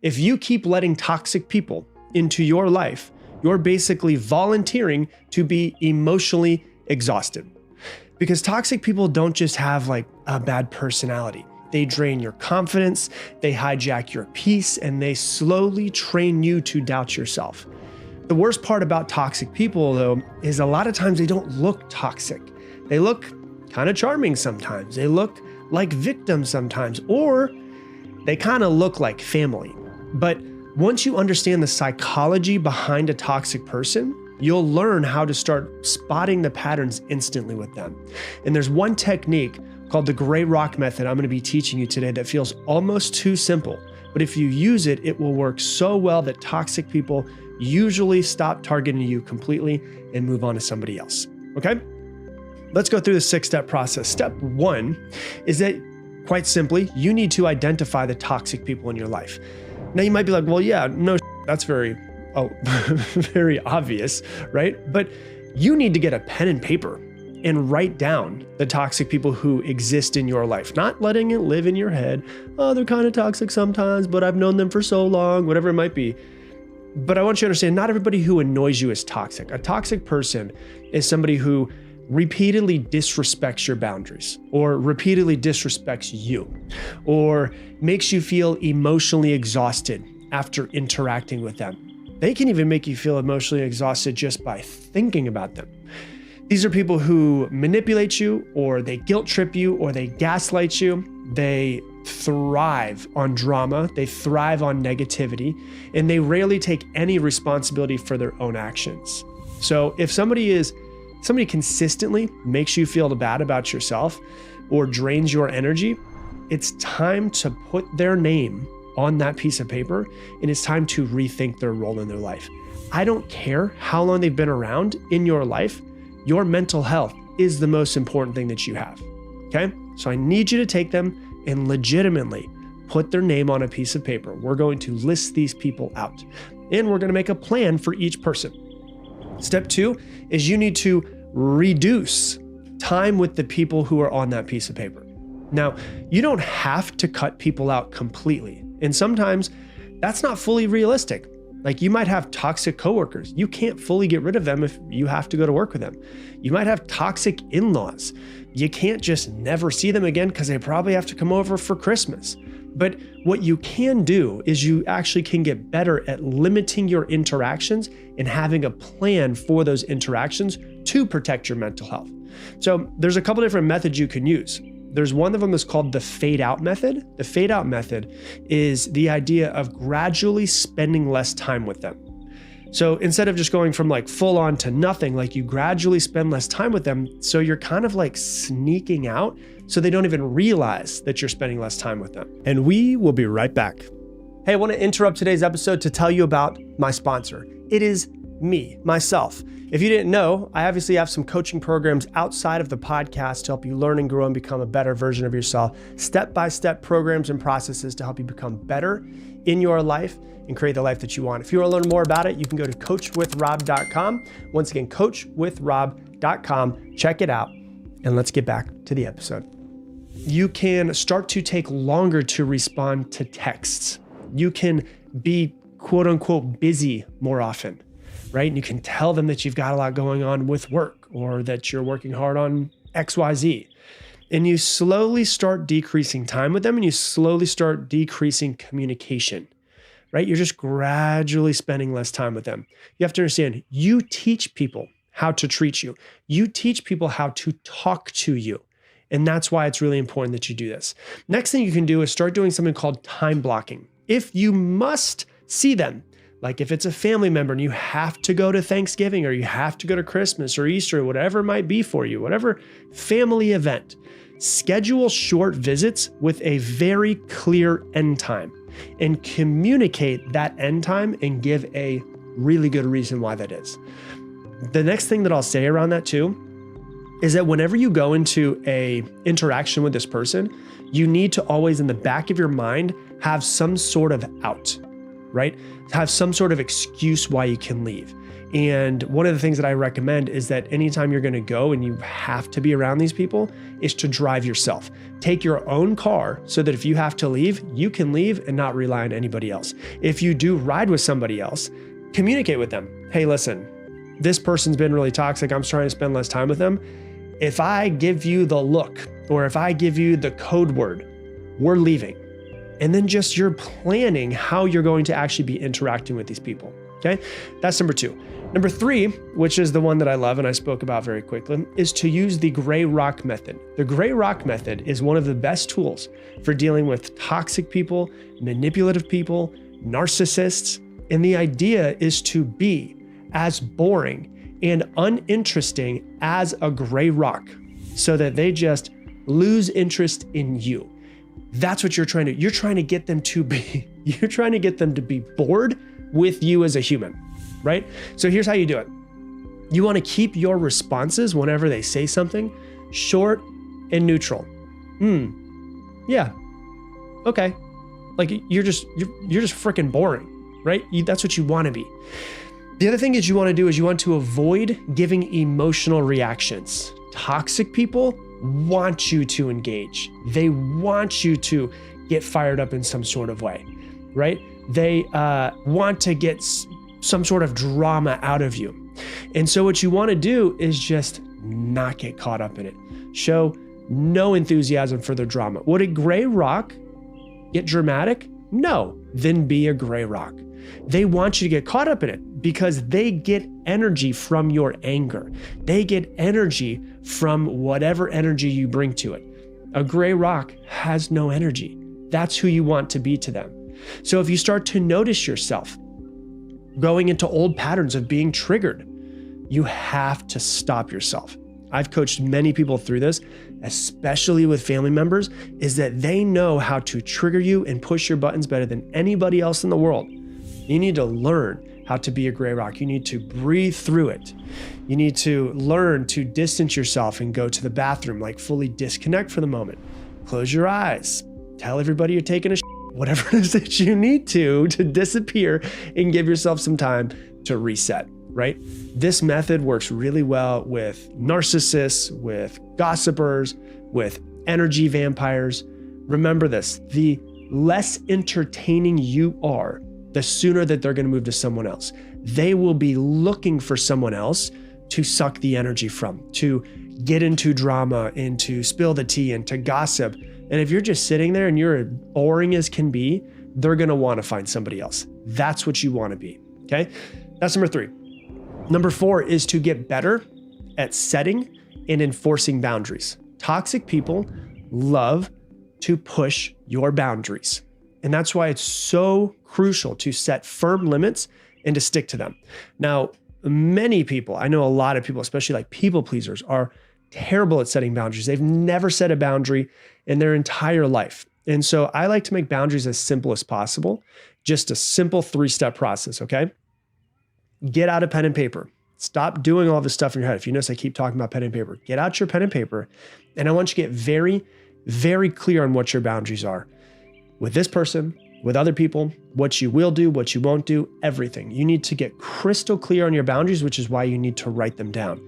If you keep letting toxic people into your life, you're basically volunteering to be emotionally exhausted. Because toxic people don't just have like a bad personality. They drain your confidence, they hijack your peace, and they slowly train you to doubt yourself. The worst part about toxic people, though, is a lot of times they don't look toxic. They look kind of charming sometimes. They look like victims sometimes, or they kind of look like family. But once you understand the psychology behind a toxic person, you'll learn how to start spotting the patterns instantly with them. And there's one technique called the gray rock method I'm going to be teaching you today that feels almost too simple. But if you use it, it will work so well that toxic people usually stop targeting you completely and move on to somebody else. Okay? Let's go through the 6-step process. Step 1 is that, quite simply, you need to identify the toxic people in your life. Now you might be like, well, yeah, no, that's very obvious, right? But you need to get a pen and paper and write down the toxic people who exist in your life, not letting it live in your head. Oh, they're kind of toxic sometimes, but I've known them for so long, whatever it might be. But I want you to understand, not everybody who annoys you is toxic. A toxic person is somebody who repeatedly disrespects your boundaries, or repeatedly disrespects you, or makes you feel emotionally exhausted after interacting with them. They can even make you feel emotionally exhausted just by thinking about them. These are people who manipulate you, or they guilt trip you, or they gaslight you. They thrive on drama, they thrive on negativity, and they rarely take any responsibility for their own actions. So if somebody consistently makes you feel bad about yourself or drains your energy, it's time to put their name on that piece of paper, and it's time to rethink their role in their life. I don't care how long they've been around in your life. Your mental health is the most important thing that you have, okay? So I need you to take them and legitimately put their name on a piece of paper. We're going to list these people out, and we're going to make a plan for each person. Step 2 is you need to reduce time with the people who are on that piece of paper. Now, you don't have to cut people out completely, and sometimes that's not fully realistic. Like, you might have toxic coworkers. You can't fully get rid of them if you have to go to work with them. You might have toxic in-laws. You can't just never see them again because they probably have to come over for Christmas. But what you can do is you actually can get better at limiting your interactions and having a plan for those interactions to protect your mental health. So there's a couple different methods you can use. There's one of them that's called the fade out method. The fade out method is the idea of gradually spending less time with them. So instead of just going from like full on to nothing, like you gradually spend less time with them. So you're kind of like sneaking out so they don't even realize that you're spending less time with them. And we will be right back. Hey, I want to interrupt today's episode to tell you about my sponsor. It is me, myself. If you didn't know, I obviously have some coaching programs outside of the podcast to help you learn and grow and become a better version of yourself. Step-by-step programs and processes to help you become better in your life and create the life that you want. If you want to learn more about it, you can go to coachwithrob.com. Once again, coachwithrob.com. Check it out, and let's get back to the episode. You can start to take longer to respond to texts. You can be quote unquote busy more often, right? And you can tell them that you've got a lot going on with work, or that you're working hard on XYZ. And you slowly start decreasing time with them, and you slowly start decreasing communication, right? You're just gradually spending less time with them. You have to understand, you teach people how to treat you. You teach people how to talk to you. And that's why it's really important that you do this. Next thing you can do is start doing something called time blocking. If you must see them, like if it's a family member and you have to go to Thanksgiving, or you have to go to Christmas or Easter, or whatever it might be for you, whatever family event, schedule short visits with a very clear end time and communicate that end time and give a really good reason why that is. The next thing that I'll say around that too is that whenever you go into a interaction with this person, you need to always in the back of your mind have some sort of out. right? Have some sort of excuse why you can leave. And one of the things that I recommend is that anytime you're going to go and you have to be around these people is to drive yourself. Take your own car so that if you have to leave, you can leave and not rely on anybody else. If you do ride with somebody else, communicate with them. Hey, listen, this person's been really toxic. I'm trying to spend less time with them. If I give you the look or if I give you the code word, we're leaving. And then just you're planning how you're going to actually be interacting with these people. Okay, that's number 2. Number 3, which is the one that I love and I spoke about very quickly, is to use the gray rock method. The gray rock method is one of the best tools for dealing with toxic people, manipulative people, narcissists. And the idea is to be as boring and uninteresting as a gray rock so that they just lose interest in you. That's what you're trying to get them to be. You're trying to get them to be bored with you as a human, right? So here's how you do it. You want to keep your responses whenever they say something short and neutral. Yeah. Okay. Like you're just freaking boring, right? That's what you want to be. The other thing is you want to avoid giving emotional reactions. Toxic people want you to engage. They want you to get fired up in some sort of way, right? They want to get some sort of drama out of you. And so what you want to do is just not get caught up in it. Show no enthusiasm for the drama. Would a gray rock get dramatic? No, then be a gray rock. They want you to get caught up in it because they get energy from your anger. They get energy from whatever energy you bring to it. A gray rock has no energy. That's who you want to be to them. So if you start to notice yourself going into old patterns of being triggered, you have to stop yourself. I've coached many people through this, especially with family members, is that they know how to trigger you and push your buttons better than anybody else in the world. You need to learn how to be a gray rock. You need to breathe through it. You need to learn to distance yourself and go to the bathroom, like fully disconnect for the moment. Close your eyes. Tell everybody you're taking a shit. Whatever it is that you need to disappear and give yourself some time to reset, right? This method works really well with narcissists, with gossipers, with energy vampires. Remember this, the less entertaining you are, the sooner that they're going to move to someone else. They will be looking for someone else to suck the energy from, to get into drama, and to spill the tea, and to gossip. And if you're just sitting there and you're boring as can be, they're going to want to find somebody else. That's what you want to be. Okay. That's number 3. Number 4 is to get better at setting and enforcing boundaries. Toxic people love to push your boundaries. And that's why it's so crucial to set firm limits and to stick to them. Now, many people, I know a lot of people, especially like people pleasers, are terrible at setting boundaries. They've never set a boundary in their entire life. And so I like to make boundaries as simple as possible. Just a simple 3-step process, okay? Get out a pen and paper. Stop doing all this stuff in your head. If you notice I keep talking about pen and paper, get out your pen and paper. And I want you to get very, very clear on what your boundaries are. With this person, with other people, what you will do, what you won't do, everything. You need to get crystal clear on your boundaries, which is why you need to write them down.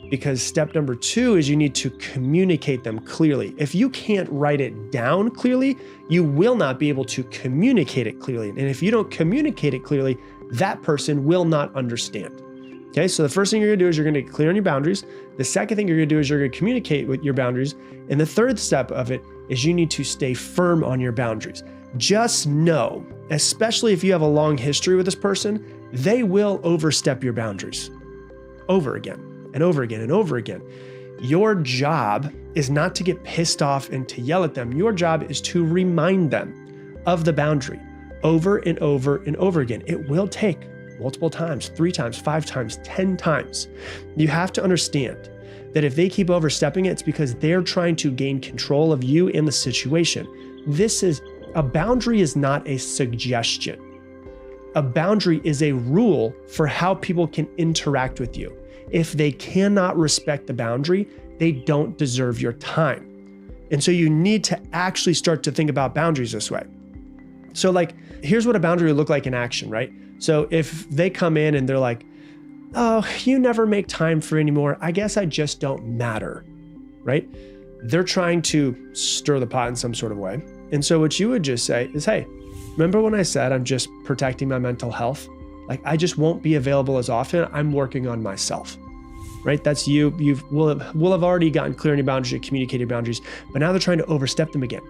Because step number 2 is you need to communicate them clearly. If you can't write it down clearly, you will not be able to communicate it clearly. And if you don't communicate it clearly, that person will not understand. Okay, so the first thing you're gonna do is you're gonna get clear on your boundaries. The second thing you're gonna do is you're gonna communicate with your boundaries. And the third step of it is you need to stay firm on your boundaries. Just know, especially if you have a long history with this person, they will overstep your boundaries over again and over again and over again. Your job is not to get pissed off and to yell at them. Your job is to remind them of the boundary over and over and over again. It will take multiple times, 3 times, 5 times, 10 times. You have to understand that if they keep overstepping it, it's because they're trying to gain control of you and the situation. A boundary is not a suggestion. A boundary is a rule for how people can interact with you. If they cannot respect the boundary, they don't deserve your time. And so you need to actually start to think about boundaries this way. So like, here's what a boundary would look like in action, right? So if they come in and they're like, oh, you never make time for anymore, I guess I just don't matter, right? They're trying to stir the pot in some sort of way. And so what you would just say is, hey, remember when I said I'm just protecting my mental health? Like, I just won't be available as often. I'm working on myself, right? That's you. Will have already gotten clear on your boundaries, you communicated boundaries, but now they're trying to overstep them again.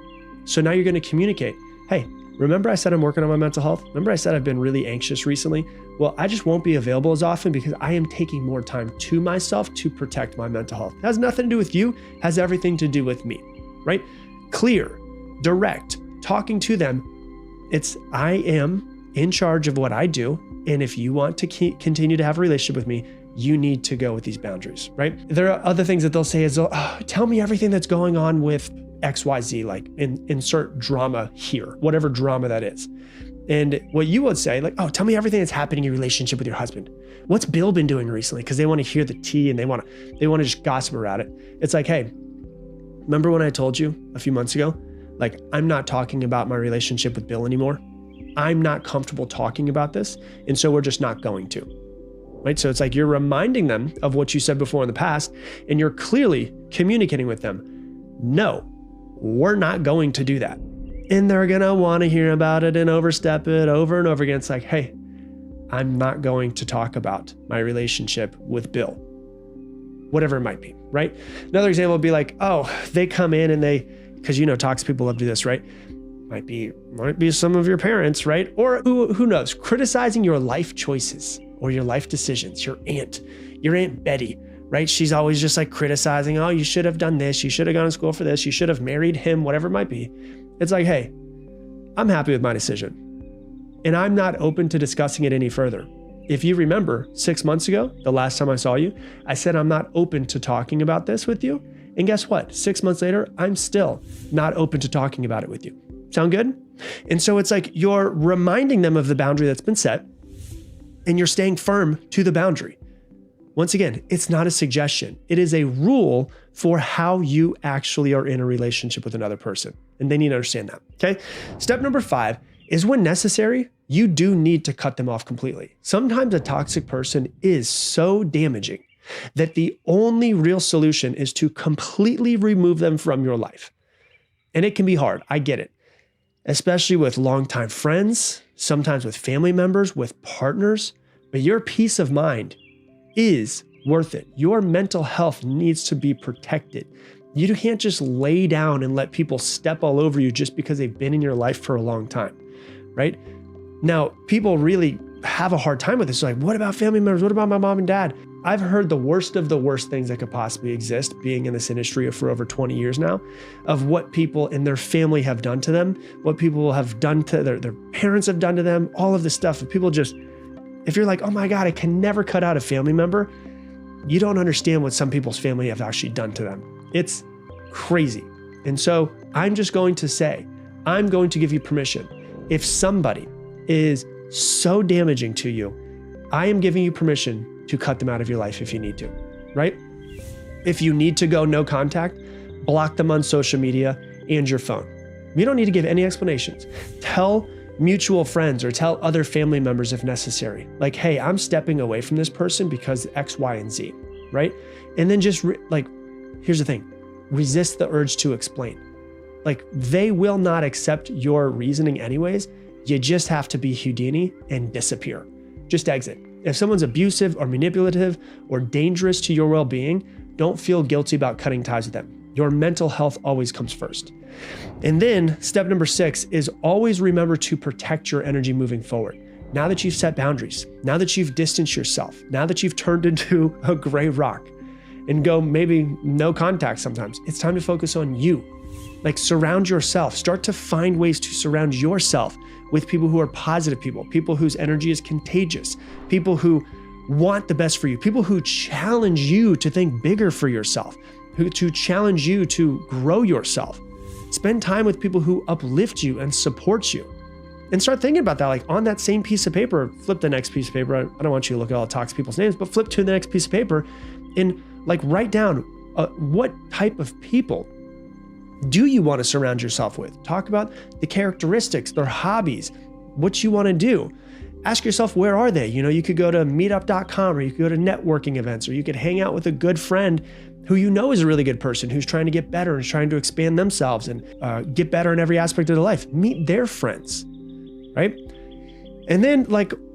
So now you're going to communicate, hey, remember I said I'm working on my mental health? Remember I said I've been really anxious recently? Well, I just won't be available as often because I am taking more time to myself to protect my mental health. It has nothing to do with you, has everything to do with me, right? Clear, direct, talking to them. It's, I am in charge of what I do. And if you want to continue to have a relationship with me, you need to go with these boundaries, right? There are other things that they'll say is, oh, tell me everything that's going on with XYZ, like insert drama here, whatever drama that is. And what you would say, like, oh, tell me everything that's happening in your relationship with your husband. What's Bill been doing recently? Because they want to hear the tea and they want to just gossip about it. It's like, hey, remember when I told you a few months ago, like, I'm not talking about my relationship with Bill anymore. I'm not comfortable talking about this. And so we're just not going to, right? So it's like you're reminding them of what you said before in the past, and you're clearly communicating with them. No, we're not going to do that. And they're going to want to hear about it and overstep it over and over again. It's like, hey, I'm not going to talk about my relationship with Bill, whatever it might be, right? Another example would be like, oh, they come in and because toxic people love to do this, right? Might be some of your parents, right? Or who knows, criticizing your life choices or your life decisions, your Aunt Betty, right? She's always just like criticizing, oh, you should have done this. You should have gone to school for this. You should have married him, whatever it might be. It's like, hey, I'm happy with my decision and I'm not open to discussing it any further. If you remember 6 months ago, the last time I saw you, I said, I'm not open to talking about this with you. And guess what? 6 months later, I'm still not open to talking about it with you. Sound good? And so it's like you're reminding them of the boundary that's been set and you're staying firm to the boundary. Once again, it's not a suggestion. It is a rule for how you actually are in a relationship with another person. And they need to understand that, okay? Step number 5 is when necessary, you do need to cut them off completely. Sometimes a toxic person is so damaging that the only real solution is to completely remove them from your life. And it can be hard, I get it. Especially with longtime friends, sometimes with family members, with partners, but your peace of mind is worth it. Your mental health needs to be protected. You can't just lay down and let people step all over you just because they've been in your life for a long time, right? Now, people really have a hard time with this. Like, what about family members? What about my mom and dad? I've heard the worst of the worst things that could possibly exist, being in this industry for over 20 years now, of what people in their family have done to them, what people have done to their parents have done to them, all of this stuff. And people just, if you're like, oh my God, I can never cut out a family member, you don't understand what some people's family have actually done to them. It's crazy. And so I'm just going to say, I'm going to give you permission. If somebody is so damaging to you, I am giving you permission to cut them out of your life if you need to, right? If you need to go no contact, block them on social media and your phone. You don't need to give any explanations. Tell mutual friends or tell other family members if necessary. Like, hey, I'm stepping away from this person because X, Y, and Z, right? And then just here's the thing, resist the urge to explain. Like, they will not accept your reasoning anyways. You just have to be Houdini and disappear. Just exit. If someone's abusive or manipulative or dangerous to your well-being, don't feel guilty about cutting ties with them. Your mental health always comes first. And then step number 6 is always remember to protect your energy moving forward. Now that you've set boundaries, now that you've distanced yourself, now that you've turned into a gray rock and go maybe no contact sometimes, it's time to focus on you. Like, surround yourself. Start to find ways to surround yourself with people who are positive people whose energy is contagious, people who want the best for you, people who challenge you to think bigger for yourself, to challenge you to grow yourself. Spend time with people who uplift you and support you. And start thinking about that, like on that same piece of paper, flip the next piece of paper. I don't want you to look at all the toxic people's names, but flip to the next piece of paper and like write down what type of people do you want to surround yourself with? Talk about the characteristics, their hobbies, what you want to do. Ask yourself, where are they? You could go to meetup.com, or you could go to networking events, or you could hang out with a good friend who you know is a really good person, who's trying to get better and trying to expand themselves and get better in every aspect of their life. Meet their friends, right? And then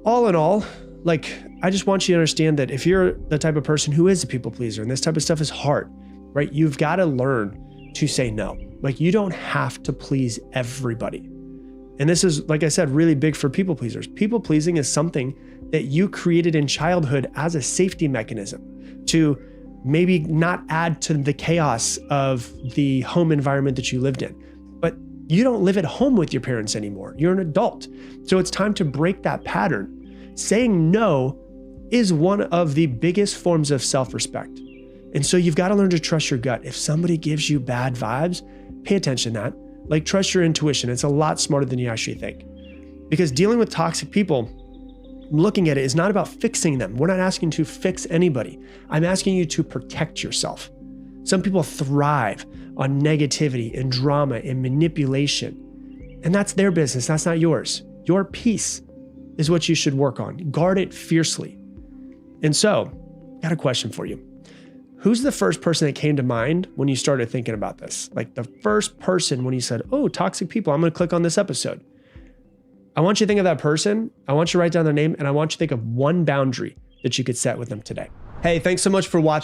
all in all, I just want you to understand that if you're the type of person who is a people pleaser and this type of stuff is hard, right? You've got to learn to say no. You don't have to please everybody. And this is, like I said, really big for people pleasers. People pleasing is something that you created in childhood as a safety mechanism to maybe not add to the chaos of the home environment that you lived in. But you don't live at home with your parents anymore. You're an adult. So it's time to break that pattern. Saying no is one of the biggest forms of self-respect. And so you've got to learn to trust your gut. If somebody gives you bad vibes, pay attention to that. Trust your intuition. It's a lot smarter than you actually think. Because dealing with toxic people, looking at it, is not about fixing them. We're not asking to fix anybody. I'm asking you to protect yourself. Some people thrive on negativity and drama and manipulation. And that's their business. That's not yours. Your peace is what you should work on. Guard it fiercely. And so, got a question for you. Who's the first person that came to mind when you started thinking about this? The first person when you said, oh, toxic people, I'm going to click on this episode. I want you to think of that person. I want you to write down their name, and I want you to think of one boundary that you could set with them today. Hey, thanks so much for watching.